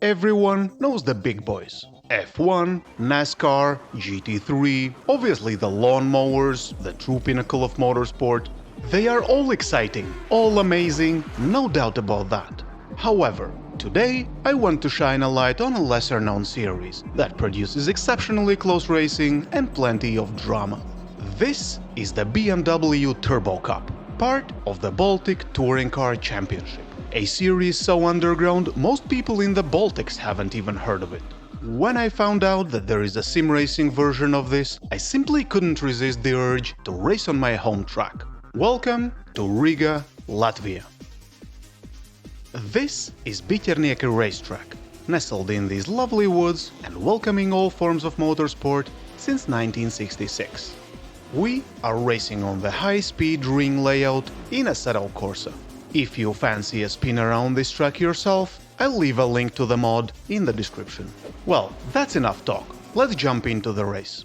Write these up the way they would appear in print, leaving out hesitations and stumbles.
Everyone knows the big boys. F1, NASCAR, GT3, obviously the lawnmowers, the true pinnacle of motorsport. They are all exciting, all amazing, no doubt about that. However, today I want to shine a light on a lesser known series that produces exceptionally close racing and plenty of drama. This is the BMW Turbo Cup, part of the Baltic Touring Car Championship. A series so underground most people in the Baltics haven't even heard of it. When I found out that there is a sim racing version of this, I simply couldn't resist the urge to race on my home track. Welcome to Riga, Latvia. This is BIkernieki racetrack, nestled in these lovely woods and welcoming all forms of motorsport since 1966. We are racing on the high-speed ring layout in a Assetto Corsa. If you fancy a spin around this track yourself, I'll leave a link to the mod in the description. Well, that's enough talk. Let's jump into the race.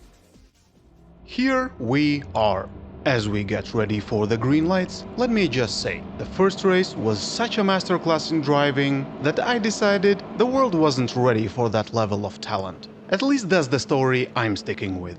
Here we are. As we get ready for the green lights, let me just say, the first race was such a masterclass in driving that I decided the world wasn't ready for that level of talent. At least that's the story I'm sticking with.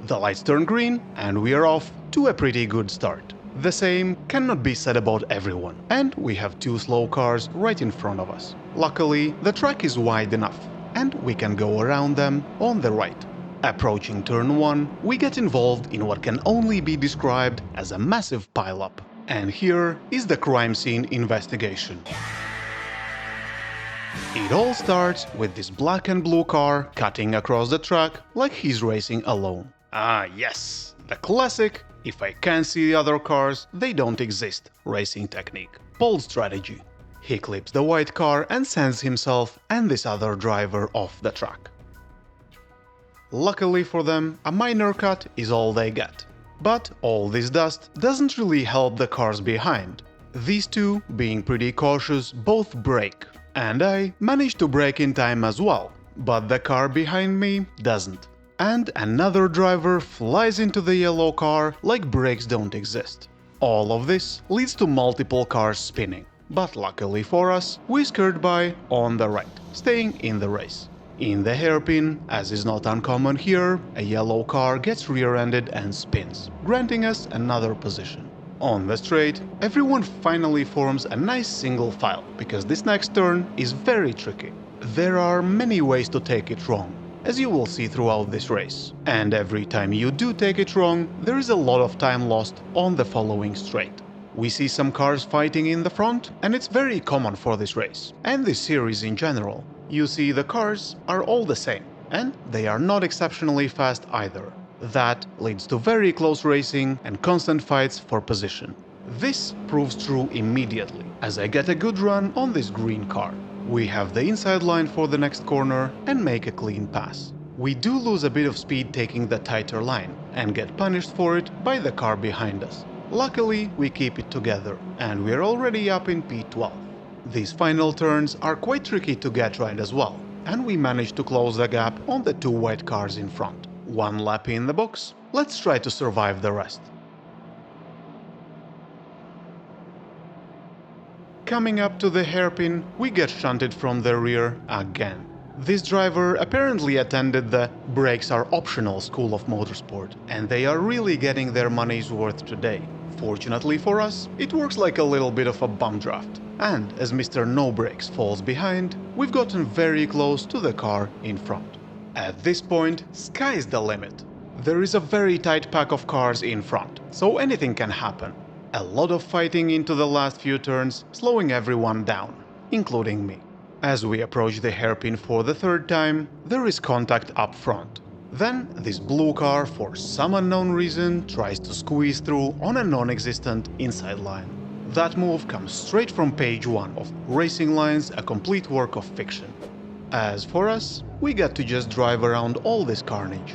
The lights turn green and we are off to a pretty good start. The same cannot be said about everyone, and we have two slow cars right in front of us. Luckily, the track is wide enough, and we can go around them on the right. Approaching turn 1, we get involved in what can only be described as a massive pileup. And here is the crime scene investigation. It all starts with this black and blue car cutting across the track like he's racing alone. Ah yes, the classic "if I can't see the other cars, they don't exist" racing technique. Bold strategy. He clips the white car and sends himself and this other driver off the track. Luckily for them, a minor cut is all they get. But all this dust doesn't really help the cars behind. These two, being pretty cautious, both brake. And I managed to brake in time as well, but the car behind me doesn't. And another driver flies into the yellow car like brakes don't exist. All of this leads to multiple cars spinning. But luckily for us, we skirt by on the right, staying in the race. In the hairpin, as is not uncommon here, a yellow car gets rear-ended and spins, granting us another position. On the straight, everyone finally forms a nice single file, because this next turn is very tricky. There are many ways to take it wrong, as you will see throughout this race. And every time you do take it wrong, there is a lot of time lost on the following straight. We see some cars fighting in the front, and it's very common for this race, and this series in general. You see, the cars are all the same, and they are not exceptionally fast either. That leads to very close racing and constant fights for position. This proves true immediately, as I get a good run on this green car. We have the inside line for the next corner and make a clean pass. We do lose a bit of speed taking the tighter line, and get punished for it by the car behind us. Luckily, we keep it together, and we're already up in P12. These final turns are quite tricky to get right as well, and we manage to close the gap on the two white cars in front. One lap in the box, let's try to survive the rest. Coming up to the hairpin, we get shunted from the rear again. This driver apparently attended the "brakes are optional" school of motorsport, and they are really getting their money's worth today. Fortunately for us, it works like a little bit of a bum draft. And as Mr. No Brakes falls behind, we've gotten very close to the car in front. At this point, sky's the limit. There is a very tight pack of cars in front, so anything can happen. A lot of fighting into the last few turns, slowing everyone down, including me. As we approach the hairpin for the third time, there is contact up front. Then this blue car, for some unknown reason, tries to squeeze through on a non-existent inside line. That move comes straight from page 1 of Racing Lines, a complete work of fiction. As for us, we get to just drive around all this carnage.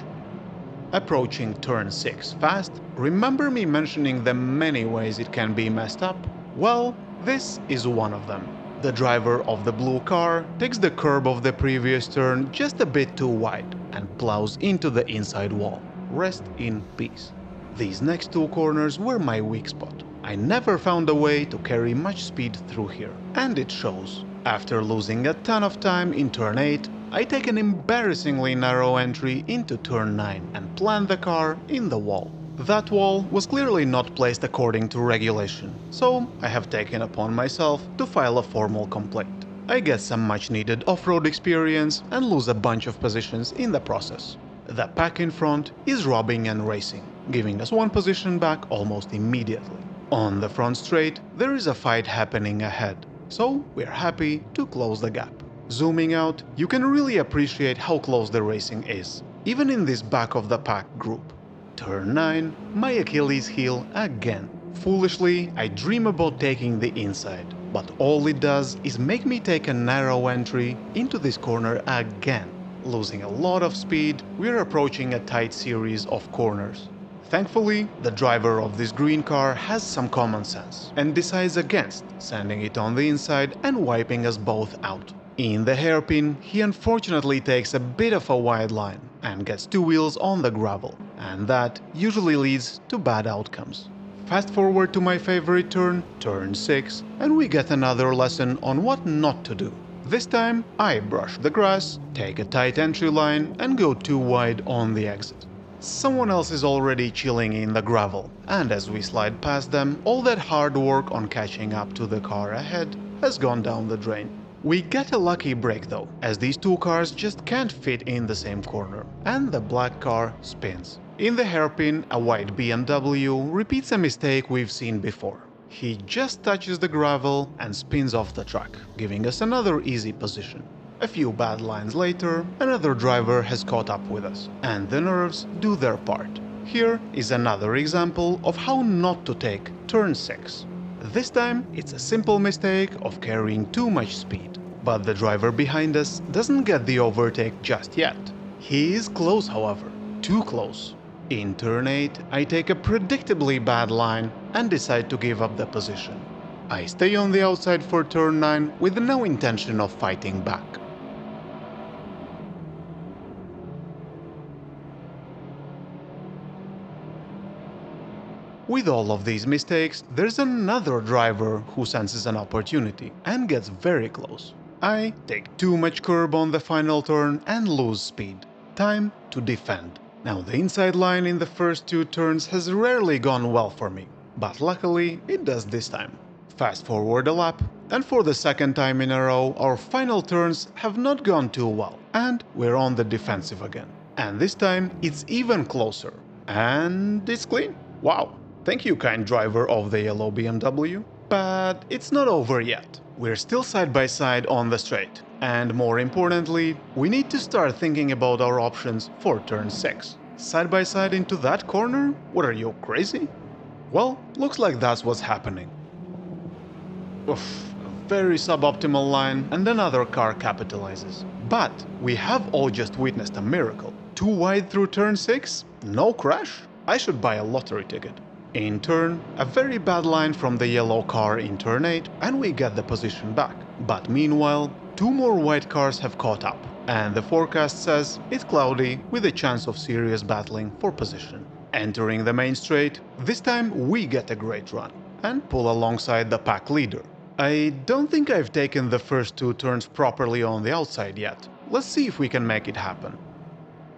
Approaching turn 6 fast, remember me mentioning the many ways it can be messed up? Well, this is one of them. The driver of the blue car takes the curb of the previous turn just a bit too wide and plows into the inside wall. Rest in peace. These next two corners were my weak spot. I never found a way to carry much speed through here, and it shows. After losing a ton of time in turn 8, I take an embarrassingly narrow entry into turn 9 and plant the car in the wall. That wall was clearly not placed according to regulation, so I have taken upon myself to file a formal complaint. I get some much needed off-road experience and lose a bunch of positions in the process. The pack in front is robbing and racing, giving us one position back almost immediately. On the front straight, there is a fight happening ahead, so we're happy to close the gap. Zooming out, you can really appreciate how close the racing is, even in this back of the pack group. Turn 9, my Achilles heel again. Foolishly, I dream about taking the inside, but all it does is make me take a narrow entry into this corner again. Losing a lot of speed, we're approaching a tight series of corners. Thankfully, the driver of this green car has some common sense and decides against sending it on the inside and wiping us both out. In the hairpin, he unfortunately takes a bit of a wide line and gets two wheels on the gravel, and that usually leads to bad outcomes. Fast forward to my favorite turn, turn 6, and we get another lesson on what not to do. This time, I brush the grass, take a tight entry line, and go too wide on the exit. Someone else is already chilling in the gravel, and as we slide past them, all that hard work on catching up to the car ahead has gone down the drain. We get a lucky break though, as these two cars just can't fit in the same corner, and the black car spins. In the hairpin, a white BMW repeats a mistake we've seen before. He just touches the gravel and spins off the track, giving us another easy position. A few bad lines later, another driver has caught up with us, and the nerves do their part. Here is another example of how not to take turn 6. This time, it's a simple mistake of carrying too much speed, but the driver behind us doesn't get the overtake just yet. He is close, however, too close. In turn 8, I take a predictably bad line and decide to give up the position. I stay on the outside for turn 9 with no intention of fighting back. With all of these mistakes, there's another driver who senses an opportunity and gets very close. I take too much curb on the final turn and lose speed. Time to defend. Now, the inside line in the first two turns has rarely gone well for me, but luckily it does this time. Fast forward a lap, and for the second time in a row, our final turns have not gone too well, and we're on the defensive again. And this time it's even closer. And it's clean. Wow. Thank you, kind driver of the yellow BMW. But it's not over yet. We're still side by side on the straight. And more importantly, we need to start thinking about our options for turn 6. Side by side into that corner? What are you, crazy? Well, looks like that's what's happening. Oof, a very suboptimal line, and another car capitalizes. But we have all just witnessed a miracle. Too wide through turn 6? No crash? I should buy a lottery ticket. In turn, a very bad line from the yellow car in turn 8, and we get the position back. But meanwhile, two more white cars have caught up, and the forecast says it's cloudy with a chance of serious battling for position. Entering the main straight, this time we get a great run, and pull alongside the pack leader. I don't think I've taken the first two turns properly on the outside yet. Let's see if we can make it happen.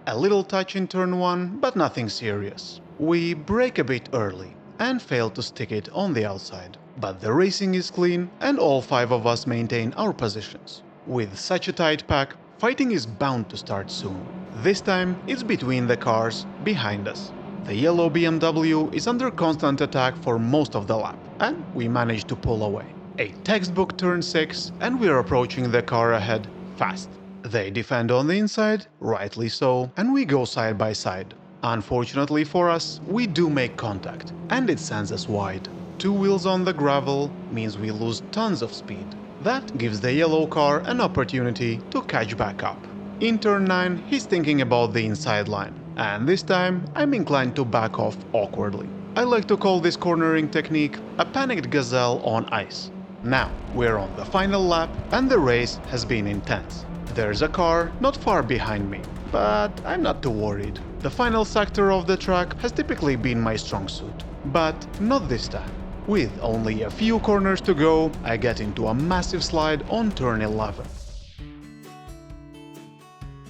A little touch in turn 1, but nothing serious. We brake a bit early and fail to stick it on the outside. But the racing is clean and all 5 of us maintain our positions. With such a tight pack, fighting is bound to start soon. This time it's between the cars behind us. The yellow BMW is under constant attack for most of the lap, and we manage to pull away. A textbook turn 6, and we're approaching the car ahead fast. They defend on the inside, rightly so, and we go side by side. Unfortunately for us, we do make contact, and it sends us wide. 2 wheels on the gravel means we lose tons of speed. That gives the yellow car an opportunity to catch back up. In turn 9, he's thinking about the inside line, and this time I'm inclined to back off awkwardly. I like to call this cornering technique a panicked gazelle on ice. Now, we're on the final lap, and the race has been intense. There's a car not far behind me, but I'm not too worried. The final sector of the track has typically been my strong suit, but not this time. With only a few corners to go, I get into a massive slide on turn 11.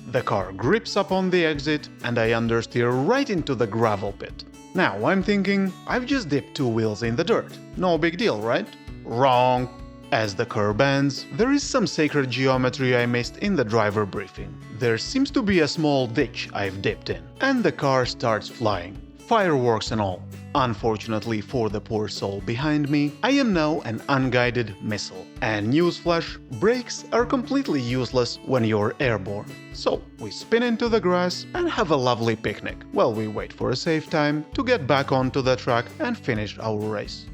The car grips up on the exit and I understeer right into the gravel pit. Now I'm thinking, I've just dipped 2 wheels in the dirt. No big deal, right? Wrong! As the curb ends, there is some sacred geometry I missed in the driver briefing. There seems to be a small ditch I've dipped in, and the car starts flying. Fireworks and all. Unfortunately for the poor soul behind me, I am now an unguided missile. And newsflash, brakes are completely useless when you're airborne. So we spin into the grass and have a lovely picnic, while we wait for a safe time to get back onto the track and finish our race.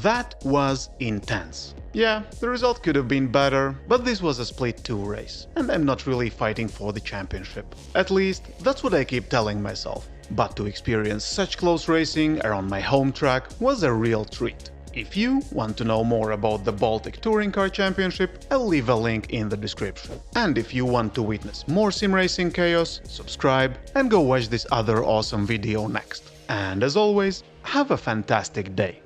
That was intense. Yeah, the result could have been better, but this was a split 2 race, and I'm not really fighting for the championship. At least, that's what I keep telling myself. But to experience such close racing around my home track was a real treat. If you want to know more about the Baltic Touring Car Championship, I'll leave a link in the description. And if you want to witness more sim racing chaos, subscribe and go watch this other awesome video next. And as always, have a fantastic day!